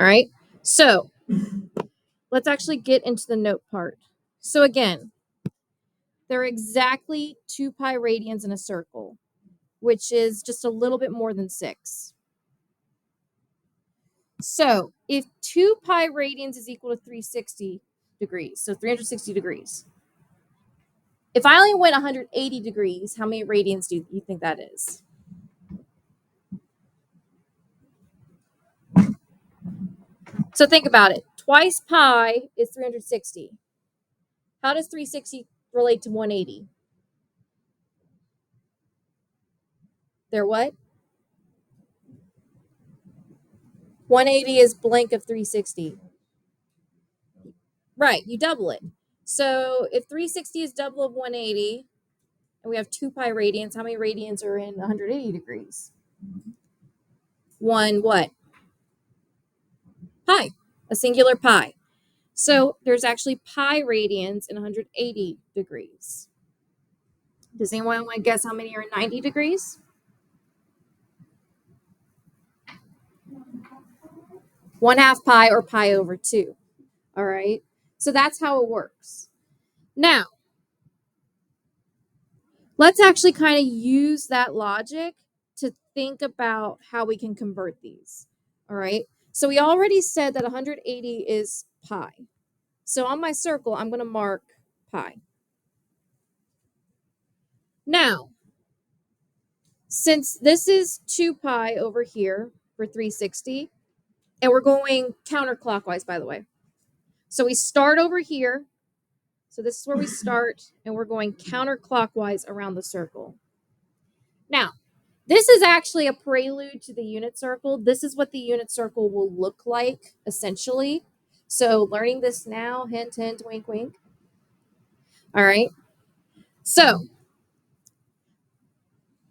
All right. So let's actually get into the note part. So again, there are exactly 2 pi radians in a circle, which is just a little bit more than 6. So if 2 pi radians is equal to 360 degrees, so 360 degrees, if I only went 180 degrees, how many radians do you think that is? So think about it. Twice pi is 360. How does 360 relate to 180? They're what? 180 is blank of 360. Right, you double it. So if 360 is double of 180, and we have 2 pi radians, how many radians are in 180 degrees? One what? Pi, a singular pi. So there's actually pi radians in 180 degrees. Does anyone want to guess how many are in 90 degrees? 1/2 pi or pi over 2. All right. So that's how it works. Now, let's actually kind of use that logic to think about how we can convert these. All right. So we already said that 180 is pi. So on my circle, I'm going to mark pi. Now, since this is 2 pi over here for 360, and we're going counterclockwise, by the way. So we start over here. So this is where we start, and we're going counterclockwise around the circle. Now, this is actually a prelude to the unit circle. This is what the unit circle will look like, essentially. So learning this now, hint, hint, wink, wink. All right. So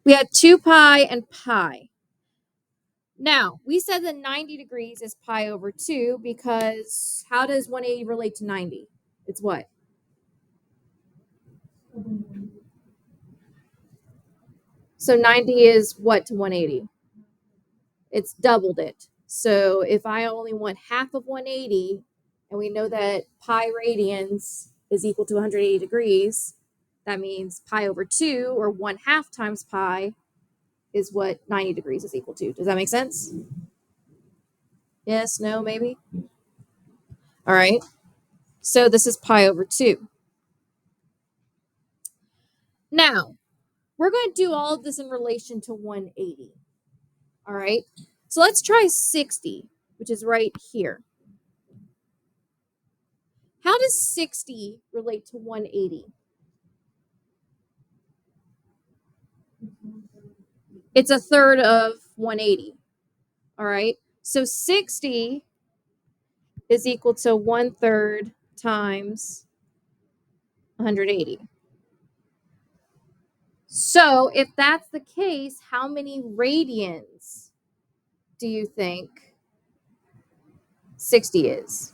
we had 2 pi and pi. Now, we said that 90 degrees is pi over 2 because how does 180 relate to 90? It's what? So 90 is what to 180? It's doubled it. So if I only want half of 180, and we know that pi radians is equal to 180 degrees, that means pi over 2, or 1/2 times pi, is what 90 degrees is equal to. Does that make sense? Yes, no, maybe? All right. So this is pi over 2. Now, we're going to do all of this in relation to 180. All right. So let's try 60, which is right here. How does 60 relate to 180? It's a third of 180. All right. So 60 is equal to 1/3 times 180. So if that's the case, how many radians do you think 60 is?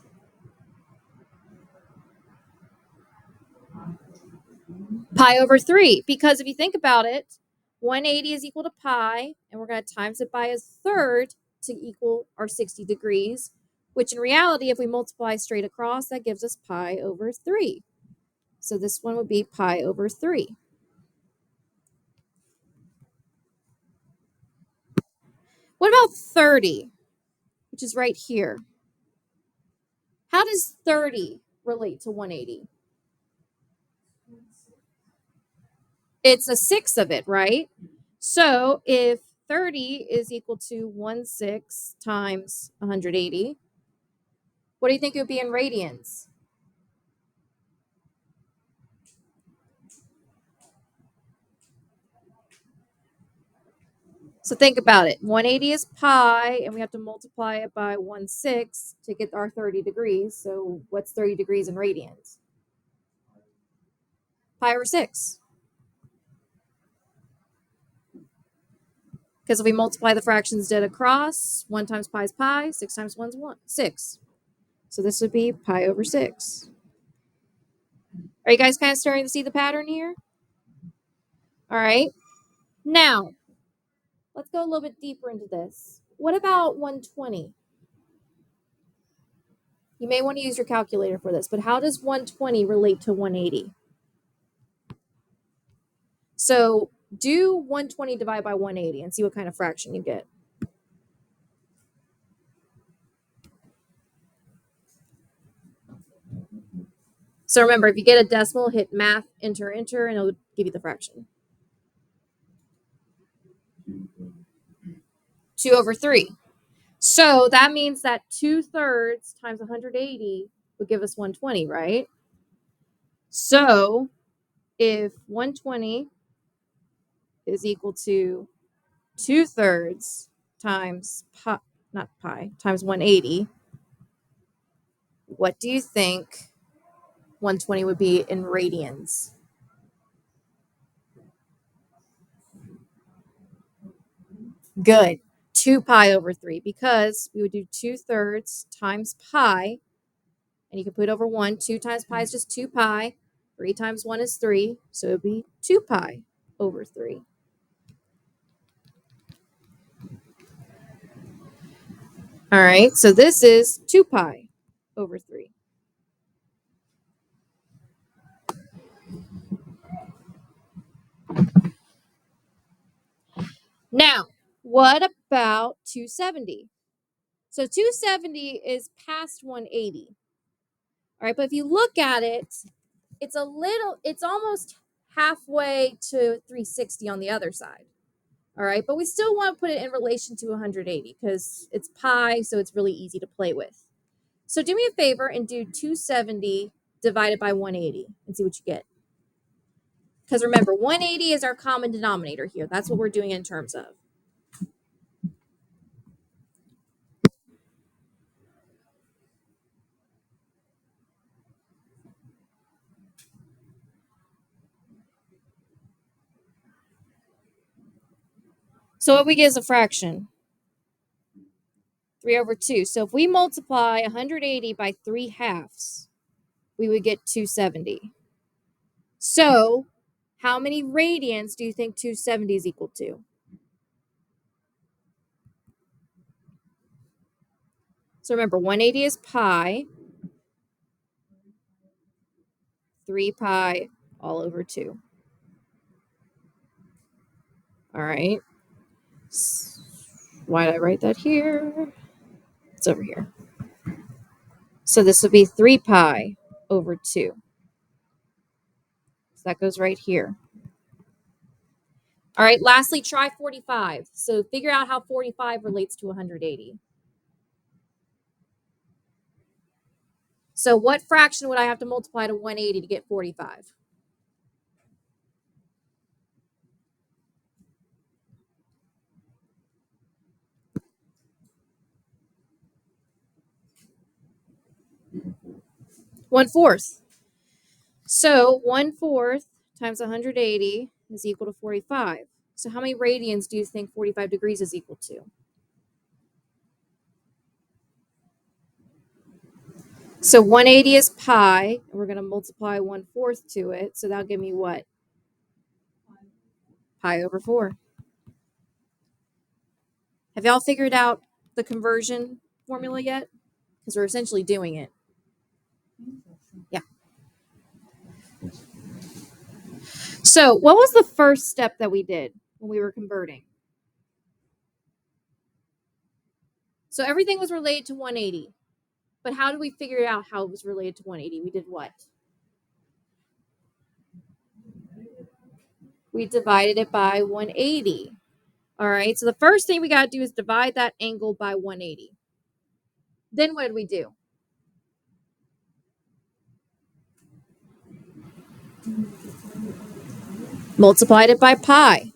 Pi over 3. Because if you think about it, 180 is equal to pi, and we're going to times it by a third to equal our 60 degrees, which in reality, if we multiply straight across, that gives us pi over 3. So this one would be pi over 3. What about 30, which is right here? How does 30 relate to 180? It's a sixth of it, right? So if 30 is equal to 1/6 times 180, what do you think it would be in radians? So think about it. 180 is pi, and we have to multiply it by 1/6 to get our 30 degrees. So what's 30 degrees in radians? Pi over 6. Because if we multiply the fractions dead across, 1 times pi is pi, 6 times 1 is 1, 6. So this would be pi over 6. Are you guys kind of starting to see the pattern here? All right. Now, let's go a little bit deeper into this. What about 120? You may want to use your calculator for this, but how does 120 relate to 180? So do 120 divided by 180 and see what kind of fraction you get. So remember, if you get a decimal, hit math, enter, enter, and it'll give you the fraction. 2 over 3. So that means that 2/3 times 180 would give us 120, right? So if 120 is equal to 2/3 times pi, not pi, times 180, what do you think 120 would be in radians? Good. 2 pi over 3, because we would do 2/3 times pi, and you can put over 1. 2 times pi is just 2 pi. 3 times 1 is 3, so it would be 2 pi over 3. All right, so this is 2 pi over 3. Now, what about 270? So 270 is past 180. All right, but if you look at it, it's almost halfway to 360 on the other side. All right, but we still want to put it in relation to 180 because it's pi, so it's really easy to play with. So do me a favor and do 270 divided by 180 and see what you get. Because remember, 180 is our common denominator here. That's what we're doing in terms of. So what we get is a fraction. 3 over 2. So if we multiply 180 by 3/2, we would get 270. So how many radians do you think 270 is equal to? So remember, 180 is pi, 3 pi all over 2. All right. Why did I write that here? It's over here. So this would be 3 pi over 2. So that goes right here. All right, lastly, try 45. So figure out how 45 relates to 180. So what fraction would I have to multiply to 180 to get 45? One-fourth. So 1/4 times 180 is equal to 45. So how many radians do you think 45 degrees is equal to? So 180 is pi, and we're going to multiply 1/4 to it. So that'll give me what? Pi over 4. Have y'all figured out the conversion formula yet? Because we're essentially doing it. Yeah. So what was the first step that we did when we were converting? So everything was related to 180. But how did we figure out how it was related to 180? We did what? We divided it by 180. All right, so the first thing we got to do is divide that angle by 180. Then what did we do? Multiplied it by pi.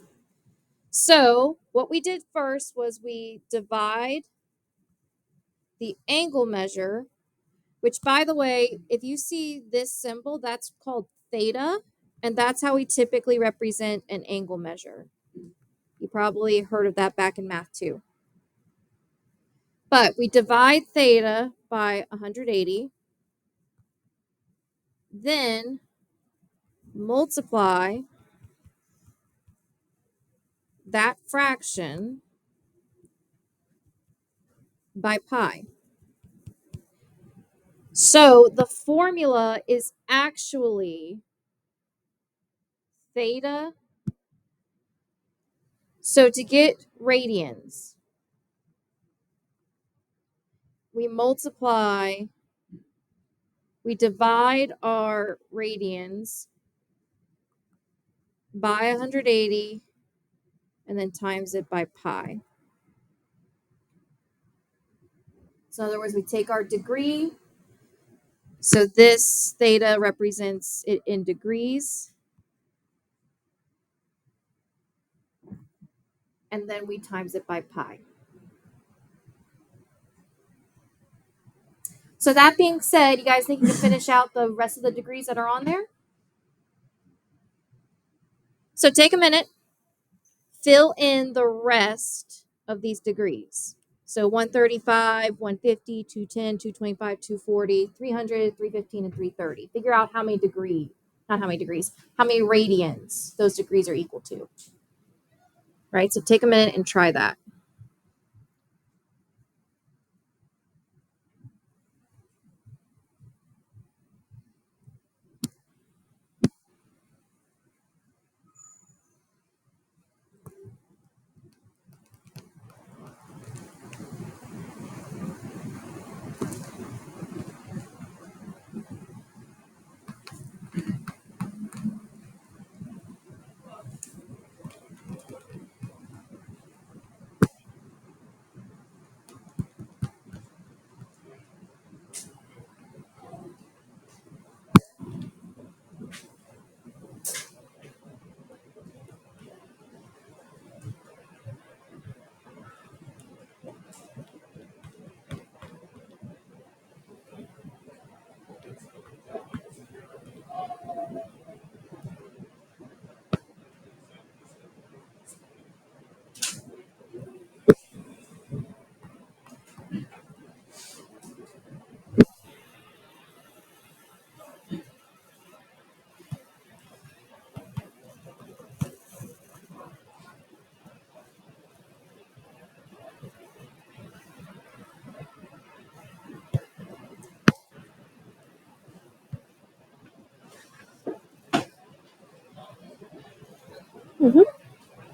So what we did first was we divide the angle measure, which, by the way, if you see this symbol, that's called theta, and that's how we typically represent an angle measure. You probably heard of that back in math too. But we divide theta by 180, then multiply that fraction by pi. So the formula is actually theta. So to get radians, we divide our radians by 180 and then times it by pi. So in other words, we take our degree. So this theta represents it in degrees. And then we times it by pi. So that being said, you guys think you can finish out the rest of the degrees that are on there? So take a minute, fill in the rest of these degrees. So 135, 150, 210, 225, 240, 300, 315, and 330. Figure out how many radians those degrees are equal to. Right? So take a minute and try that.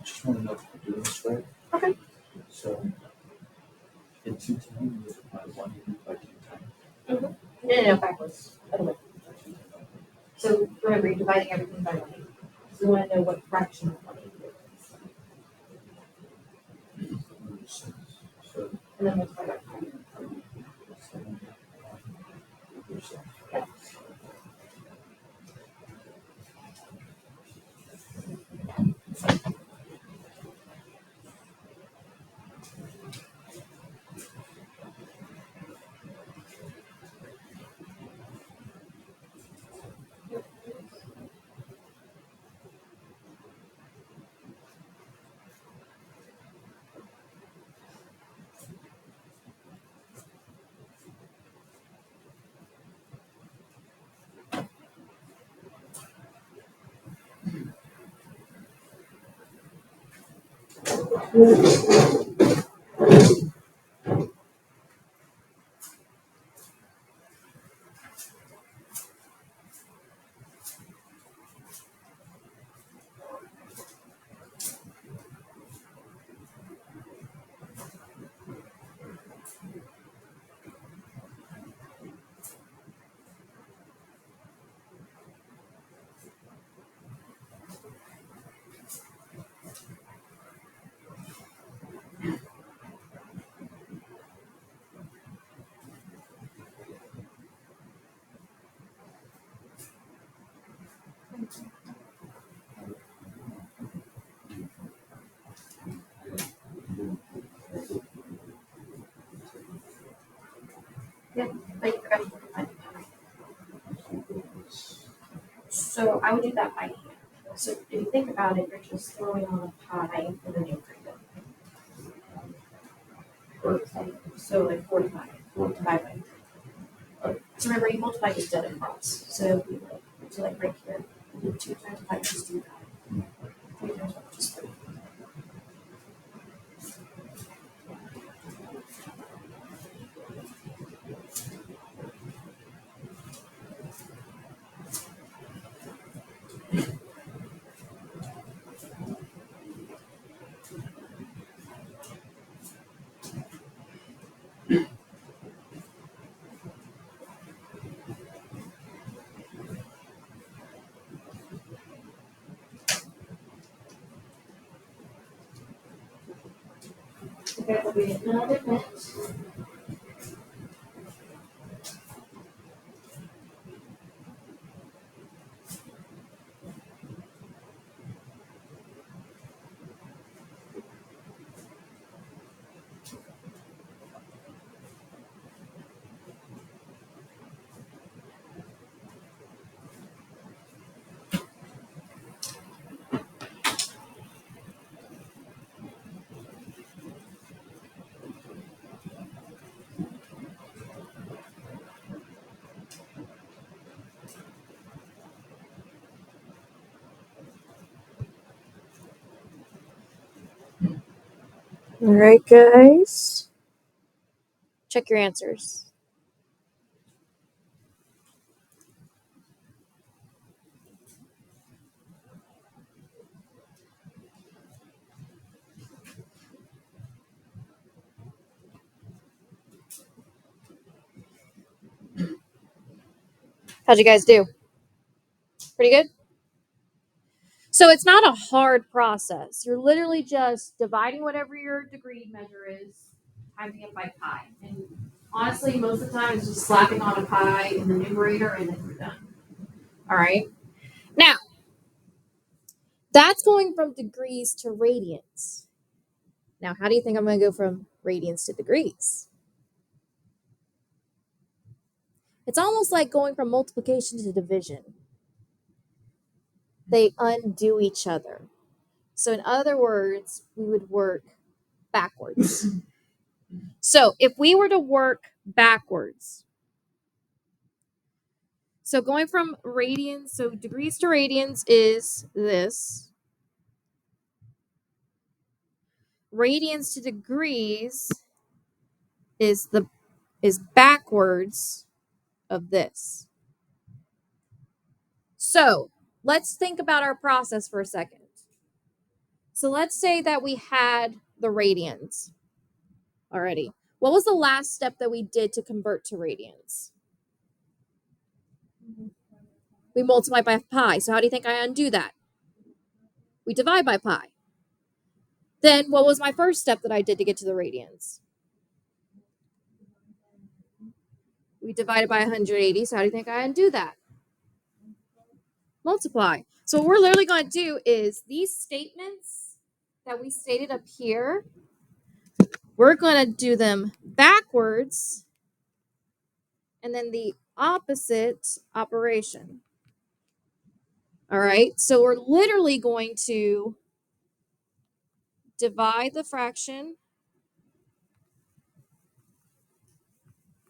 Just want to know if you're doing this right. Okay. So, in 210, you multiply 180 by 210. No, backwards. Other way. So remember, you're dividing everything by 180. So you want to know what fraction of 180 is. So, And then multiply by pi. 7%. Yeah, but you forgot to divide by pi. So I would do that by hand. So if you think about it, you're just throwing on a pi and then you so like 45. Multiply by 3. So remember, you multiply just dead across. So we like right here, 2 times 5 just do that. 3 times 5 just 3. wait another minute. All right, guys. Check your answers. How'd you guys do? Pretty good? So it's not a hard process. You're literally just dividing whatever your degree measure is, timing it by pi. And honestly, most of the time it's just slapping on a pi in the numerator and then you're done. All right. Now, that's going from degrees to radians. Now, how do you think I'm going to go from radians to degrees? It's almost like going from multiplication to division. They undo each other. So in other words, we would work backwards. So if we were to work backwards, so going from radians, so degrees to radians is this. Radians to degrees is backwards of this. So let's think about our process for a second. So let's say that we had the radians already. What was the last step that we did to convert to radians? We multiply by pi. So how do you think I undo that? We divide by pi. Then what was my first step that I did to get to the radians? We divided by 180. So how do you think I undo that? Multiply. So what we're literally going to do is these statements that we stated up here, we're going to do them backwards and then the opposite operation. All right. So we're literally going to divide the fraction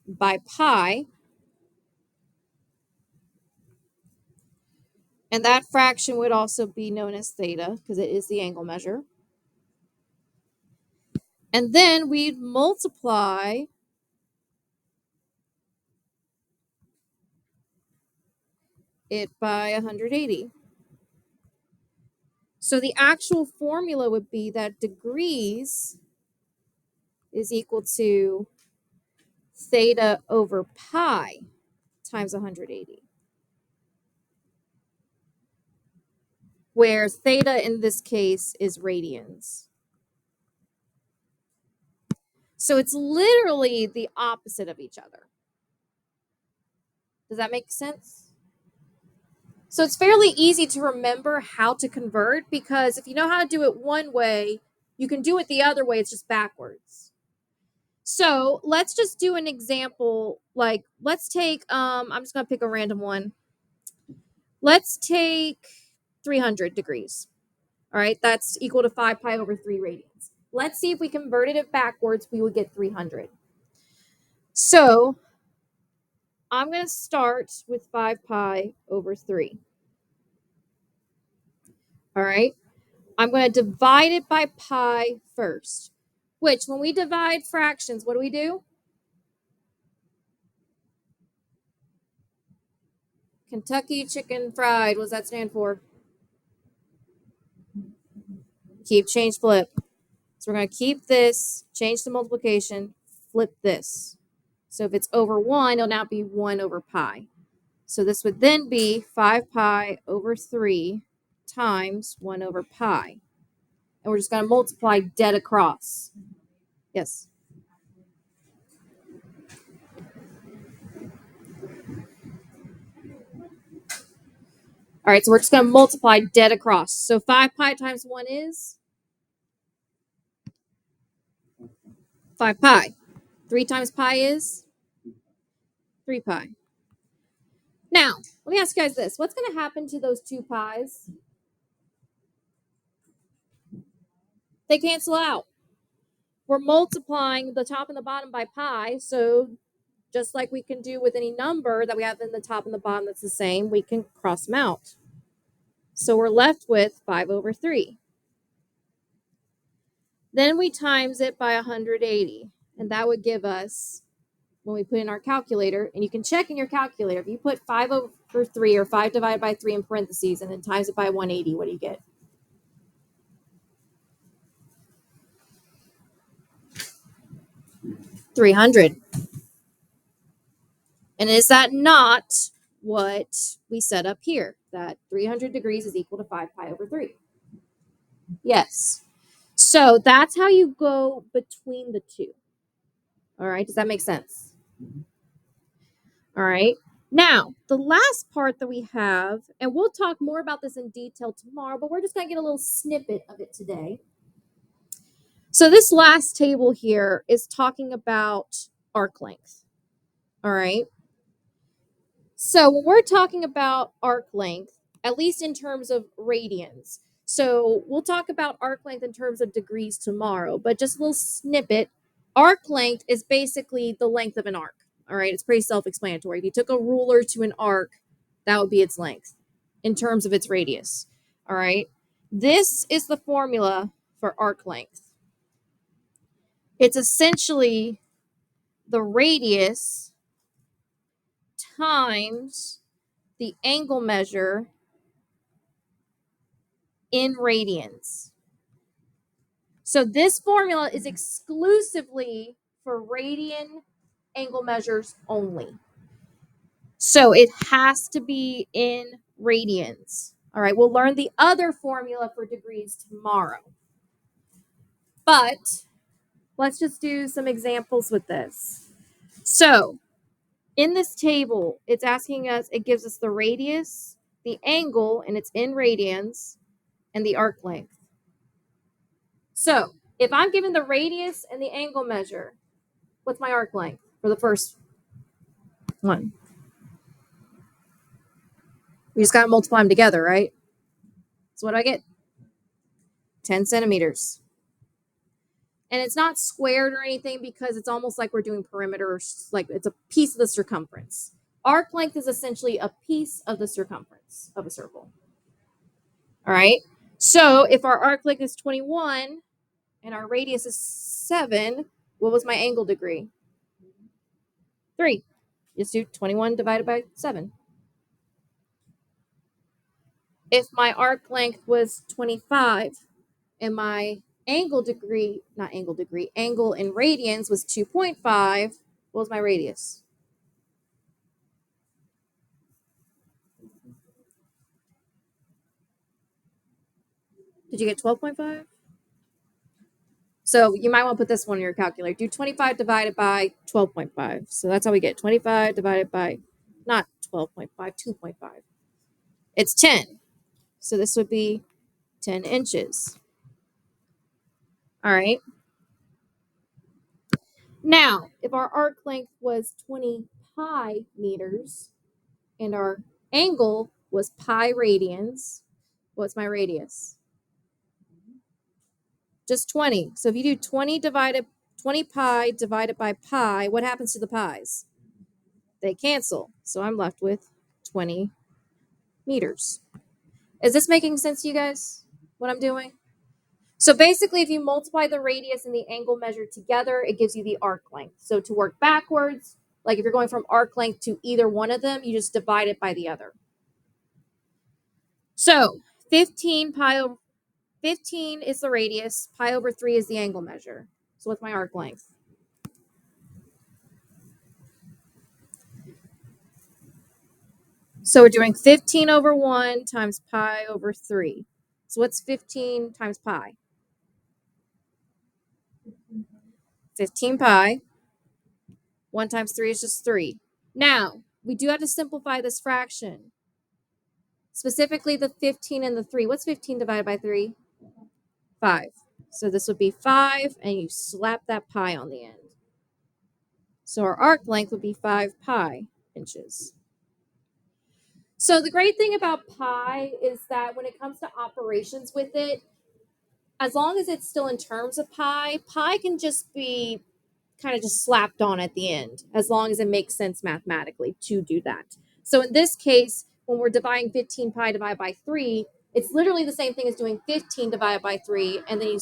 by pi. And that fraction would also be known as theta because it is the angle measure. And then we'd multiply it by 180. So the actual formula would be that degrees is equal to theta over pi times 180. Where theta in this case is radians. So it's literally the opposite of each other. Does that make sense? So it's fairly easy to remember how to convert because if you know how to do it one way, you can do it the other way. It's just backwards. So let's just do an example. Like let's take, I'm just going to pick a random one. Let's take 300 degrees. All right, that's equal to 5 pi over 3 radians. Let's see if we converted it backwards, we would get 300. So I'm going to start with 5 pi over 3. All right, I'm going to divide it by pi first, which when we divide fractions, what do? Kentucky Chicken Fried, what does that stand for? Keep, change, flip. So we're going to keep this, change the multiplication, flip this. So if it's over 1, it'll now be 1 over pi. So this would then be 5 pi over 3 times 1 over pi. And we're just going to multiply dead across. Yes. All right, so we're just going to multiply dead across. So 5 pi times 1 is 5 pi. 3 times pi is 3 pi. Now, let me ask you guys this. What's going to happen to those 2 pi's? They cancel out. We're multiplying the top and the bottom by pi, so just like we can do with any number that we have in the top and the bottom that's the same, we can cross them out. So we're left with 5 over 3. Then we times it by 180, and that would give us, when we put in our calculator, and you can check in your calculator, if you put 5 over 3 or 5 divided by 3 in parentheses and then times it by 180, what do you get? 300. And is that not what we set up here? That 300 degrees is equal to 5 pi over 3. Yes. So that's how you go between the two. All right. Does that make sense? All right. Now, the last part that we have, and we'll talk more about this in detail tomorrow, but we're just going to get a little snippet of it today. So this last table here is talking about arc length. All right. So when we're talking about arc length, at least in terms of radians, so we'll talk about arc length in terms of degrees tomorrow, but just a little snippet. Arc length is basically the length of an arc. All right, it's pretty self-explanatory. If you took a ruler to an arc, that would be its length in terms of its radius. All right, this is the formula for arc length. It's essentially the radius times the angle measure in radians. So this formula is exclusively for radian angle measures only. So it has to be in radians. All right, we'll learn the other formula for degrees tomorrow. But let's just do some examples with this. So in this table, it's asking us, it gives us the radius, the angle, and it's in radians, and the arc length. So if I'm given the radius and the angle measure, what's my arc length for the first one? We just got to multiply them together, right? So what do I get? 10 centimeters. And it's not squared or anything because it's almost like we're doing perimeter, like it's a piece of the circumference. Arc length is essentially a piece of the circumference of a circle. All right. So if our arc length is 21 and our radius is 7, what was my angle degree? 3. Just do 21 divided by 7. If my arc length was 25 and my angle in radians was 2.5, what was my radius? Did you get 12.5? So you might want to put this one in your calculator. Do 25 divided by 12.5. So that's how we get 25 divided by, not 12.5, 2.5. It's 10. So this would be 10 inches. All right. Now, if our arc length was 20 pi meters and our angle was pi radians, what's my radius? Just 20. So if you do 20 pi divided by pi, what happens to the pi's? They cancel. So I'm left with 20 meters. Is this making sense to you guys, what I'm doing? So basically, if you multiply the radius and the angle measured together, it gives you the arc length. So to work backwards, like if you're going from arc length to either one of them, you just divide it by the other. So 15 is the radius, pi over 3 is the angle measure. So what's my arc length? So we're doing 15 over 1 times pi over 3. So what's 15 times pi? 15 pi. 1 times 3 is just 3. Now, we do have to simplify this fraction. Specifically the 15 and the 3. What's 15 divided by 3? 5. So this would be 5, and you slap that pi on the end. So our arc length would be 5 pi inches. So the great thing about pi is that when it comes to operations with it, as long as it's still in terms of pi, pi can just be kind of just slapped on at the end, as long as it makes sense mathematically to do that. So in this case, when we're dividing 15 pi divided by 3, it's literally the same thing as doing 15 divided by 3, and then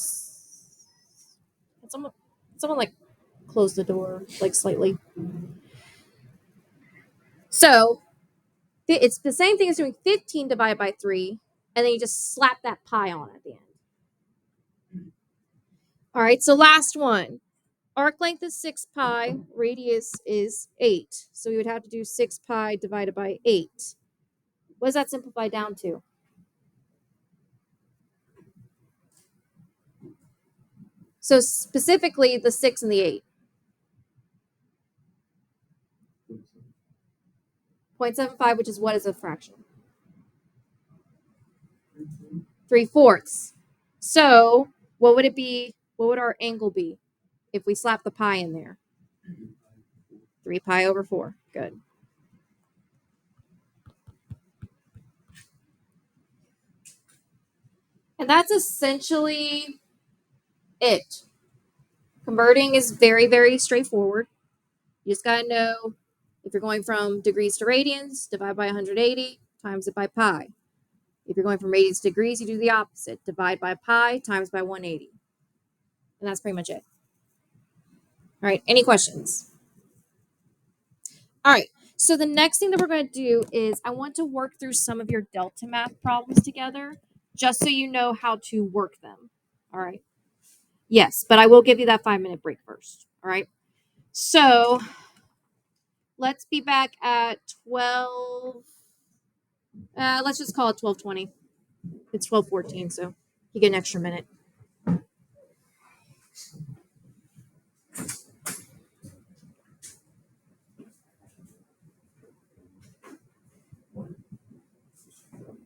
someone like close the door like slightly. So it's the same thing as doing 15 divided by 3, and then you just slap that pi on at the end. All right, so last one. Arc length is 6 pi, radius is 8. So we would have to do 6 pi divided by 8. What does that simplify down to? So specifically the 6 and the 8. 0.75, which is what is a fraction? 3/4. So what would it be? What would our angle be if we slap the pi in there? 3 pi over 4. Good. And that's essentially it. Converting is very, very straightforward. You just got to know if you're going from degrees to radians, divide by 180, times it by pi. If you're going from radians to degrees, you do the opposite. Divide by pi, times by 180. And that's pretty much it. All right, any questions? All right, so the next thing that we're going to do is I want to work through some of your delta math problems together, just so you know how to work them. All right. Yes, but I will give you that 5-minute break first. All right. So let's be back at 12. Let's just call it 12:20. It's 12:14, so you get an extra minute.